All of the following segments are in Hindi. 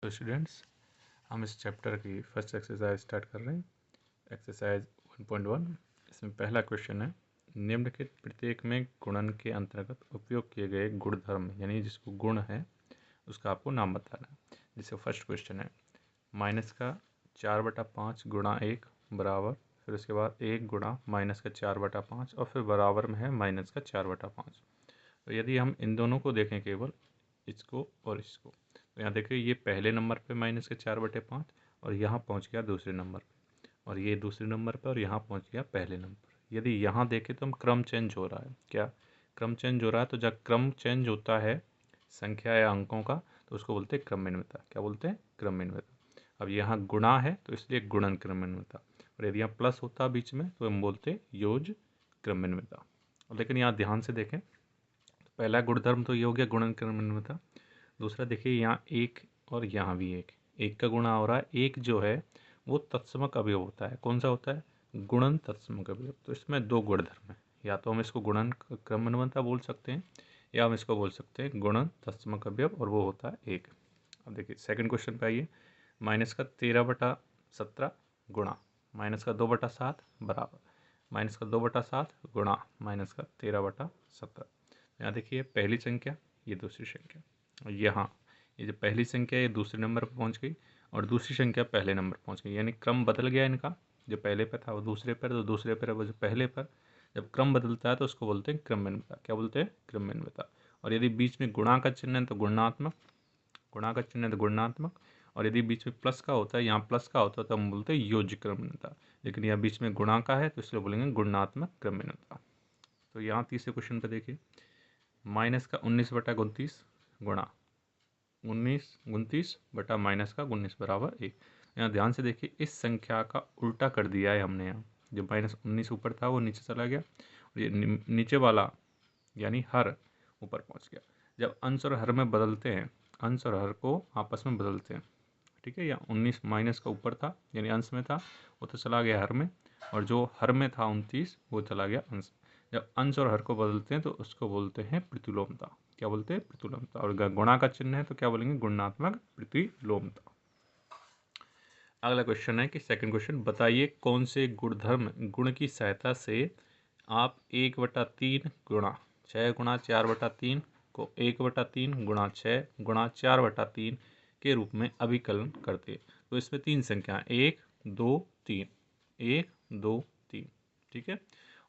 तो स्टूडेंट्स, हम इस चैप्टर की फर्स्ट एक्सरसाइज स्टार्ट कर रहे हैं। एक्सरसाइज 1.1। इसमें पहला क्वेश्चन है, निम्नलिखित प्रत्येक में गुणन के अंतर्गत उपयोग किए गए गुणधर्म यानी जिसको गुण है उसका आपको नाम बताना है। जैसे फर्स्ट क्वेश्चन है, माइनस का 4/5 गुणा 1 बराबर, फिर उसके बाद 1 गुणा माइनस का 4/5 और फिर बराबर में है माइनस का 4/5। तो यदि हम इन दोनों को देखें, केवल इसको और इसको, तो यहाँ देखिए ये पहले नंबर पे माइनस के 4/5 और यहाँ पहुँच गया दूसरे नंबर पे, और ये दूसरे नंबर पे और यहाँ पहुँच गया पहले नंबर। यदि यहाँ देखें तो हम क्रम चेंज हो रहा है। क्या क्रम चेंज हो रहा है? तो जब क्रम चेंज होता है संख्या या अंकों का तो उसको बोलते हैं क्रमन्वयता। क्या बोलते हैं? क्रमन्वयता। अब यहाँ गुणा है तो इसलिए गुणन क्रमन्वयता, और यदि यहाँ प्लस होता बीच में तो हम बोलते हैं योज क्रमन्वयता। लेकिन यहाँ ध्यान से देखें, तो पहला गुणधर्म तो ये हो गया गुणन क्रमन्वयता। दूसरा देखिए, यहाँ एक और यहाँ भी एक का गुणा हो रहा है। एक जो है वो तत्समक अवयव होता है। कौन सा होता है? गुणन तत्समक अवयव। तो इसमें दो गुणधर्म है, या तो हम इसको गुणन क्रमन्वयता बोल सकते हैं या हम इसको बोल सकते हैं गुणन तत्समक अवयव, और वो होता है एक। अब देखिए सेकंड क्वेश्चन पे आइए, माइनस का 13/17 गुणा माइनस का 2/7 बराबर माइनस का 2/7 गुणा माइनस का 13/17। यहाँ देखिए पहली संख्या, ये दूसरी संख्या, यहाँ ये जो पहली संख्या ये दूसरे नंबर पर पहुँच गई और दूसरी संख्या पहले नंबर पर पहुँच गई, यानी क्रम बदल गया इनका। जो पहले पर था वो दूसरे पर, तो दूसरे पर वो जो पहले पर। जब क्रम बदलता है तो उसको बोलते हैं क्रमन्वयता। क्या बोलते हैं? क्रमन्वयता। और यदि बीच में गुणा का चिन्ह है तो गुणात्मक, गुणा का चिन्ह है तो गुणात्मक, और यदि बीच में प्लस का होता है, यहाँ प्लस का होता है, तो हम बोलते हैं योज्य क्रमन्वयता। लेकिन यहाँ बीच में गुणा का है तो इसलिए बोलेंगे गुणात्मक क्रमन्वयता। तो यहाँ तीसरे क्वेश्चन पर देखिए, माइनस का 19/29 गुणा 19 बटा माइनस का 19 बराबर 1। यहाँ ध्यान से देखिए, इस संख्या का उल्टा कर दिया है हमने। यहाँ जो -19 ऊपर था वो नीचे चला गया, और ये नीचे वाला यानी हर ऊपर पहुँच गया। जब अंश और हर में बदलते हैं, अंश और हर को आपस में बदलते हैं, ठीक है। या 19 माइनस का ऊपर था यानी अंश में था, वो तो चला गया हर में, और जो हर में था 29 वो चला गया अंश। जब अंश और हर को बदलते हैं तो उसको बोलते हैं प्रतिलोमता। क्या बोलते हैं? प्रतिलोमता। और गुणा का चिन्ह है तो क्या बोलेंगे? गुणात्मक प्रतिलोमता। अगला क्वेश्चन है कि सेकंड क्वेश्चन, बताइए कौन से गुणधर्म गुण की सहायता से आप 1/3 गुणा 6 गुणा 4/3 को 1/3 गुणा 6 गुणा 4/3 के रूप में अभिकलन करते। तो इसमें तीन संख्या 1 2 3, 1 2 3, ठीक है।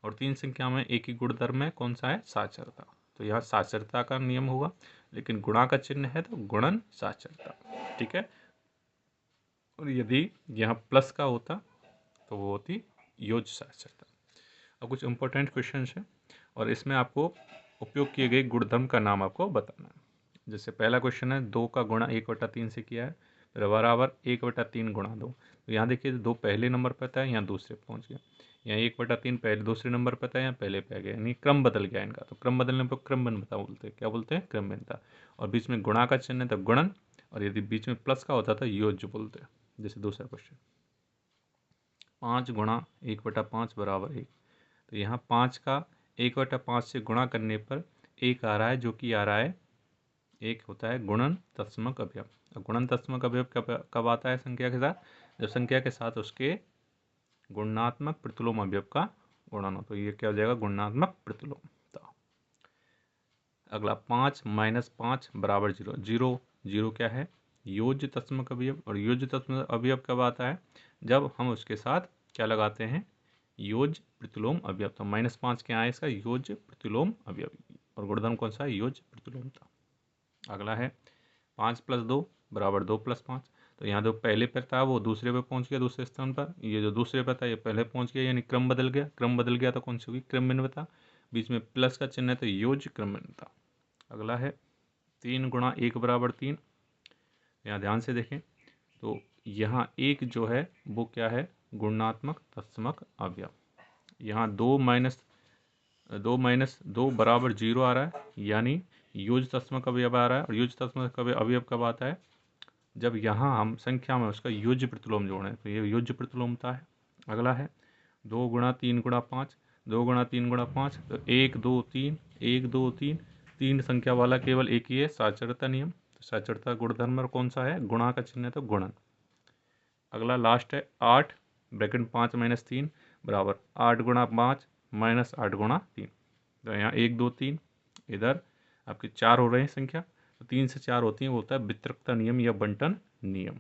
और तीन संख्या में एक ही गुणधर्म है, कौन सा है? साक्षरता। तो यहाँ साक्षरता का नियम होगा, लेकिन गुणा का चिन्ह है तो गुणन साक्षरता, ठीक है। और यदि यहाँ प्लस का होता तो वो होती योज्य साक्षरता। अब कुछ इंपॉर्टेंट क्वेश्चन है और इसमें आपको उपयोग किए गए गुणधर्म का नाम आपको बताना है। जैसे पहला क्वेश्चन है, 2 का गुणा 1/3 से किया है, फिर बराबर 1/3 गुणा 2। तो यहाँ देखिए 2 पहले नंबर पर था, यहाँ दूसरे पर पहुँच गया। यहाँ 1/3 पहले दूसरे नंबर पर था, यहाँ पहले पे आ गया, यानी क्रम बदल गया इनका। तो क्रम बदलने पर क्रमन्वयता बोलते हैं। क्या बोलते हैं? क्रमन्वयता। और बीच में गुणा का चिन्ह है तो गुणन, और यदि बीच में प्लस का होता था योज्य बोलते हैं। जैसे दूसरा क्वेश्चन, 5 गुणा 1/5 बराबर 1। तो यहाँ 5 का 1/5 से गुणा करने पर 1 आ रहा है, जो कि आ रहा है, एक होता है गुणन तत्समक अवयव। अब गुणन तत्समक अवयव कब आता है संख्या के साथ? जब संख्या के साथ उसके गुणात्मक प्रतिलोम अवयव का गुणन हो, तो ये क्या हो जाएगा? गुणात्मक प्रतिलोमता। अगला 5 - 5 बराबर 0। 0 0 क्या है? योज्य तत्समक अवयव। और योज्य तत्समक अवयव कब आता है? जब हम उसके साथ क्या लगाते हैं? योज्य प्रतिलोम अवयव। तो -5 क्या है? इसका योज्य प्रतिलोम अवयव। और गुणधर्म कौन सा है? योज्य प्रतिलोमता। अगला है 5 + 2 बराबर 2 + 5। तो यहाँ जो पहले पर था वो दूसरे पे पहुँच गया, दूसरे स्थान पर। ये जो दूसरे पर था ये पहले पहुँच गया, यानी क्रम बदल गया। क्रम बदल गया तो कौन सी हुई? क्रमन्वयता। बीच में प्लस का चिन्ह है तो योज्य क्रमन्वयता। अगला है 3 गुणा 1 बराबर 3। यहाँ ध्यान से देखें तो यहाँ एक जो है वो क्या है? गुणात्मक तत्समक अवयव। यहाँ 2 - 2 बराबर 0 आ रहा है, यानी योज्य तत्समक अवयव आ रहा है। और योज्य तत्समक अवयव कब आता है? जब यहाँ हम संख्या में उसका योज्य प्रतिलोम जोड़ें, तो ये योज्य प्रतिलोमता है। अगला है 2 गुणा 3 गुणा 5। 2 गुणा 3 गुणा 5, तो 1 2 3, 1 2 3। तीन संख्या वाला केवल एक ही है, साक्षरता नियम। तो सचरता गुणधर्म कौन सा है, गुणा का चिन्ह है तो गुणन। अगला लास्ट है 8 ब्रैकेट 5 माइनस 3 बराबर 8 गुणा 5 माइनस 8 गुणा 3। तो यहाँ 1 2 3, इधर आपके 4 हो रहे हैं संख्या, तो 3 से 4 होती हैं, वो होता है वितरकता नियम या बंटन नियम।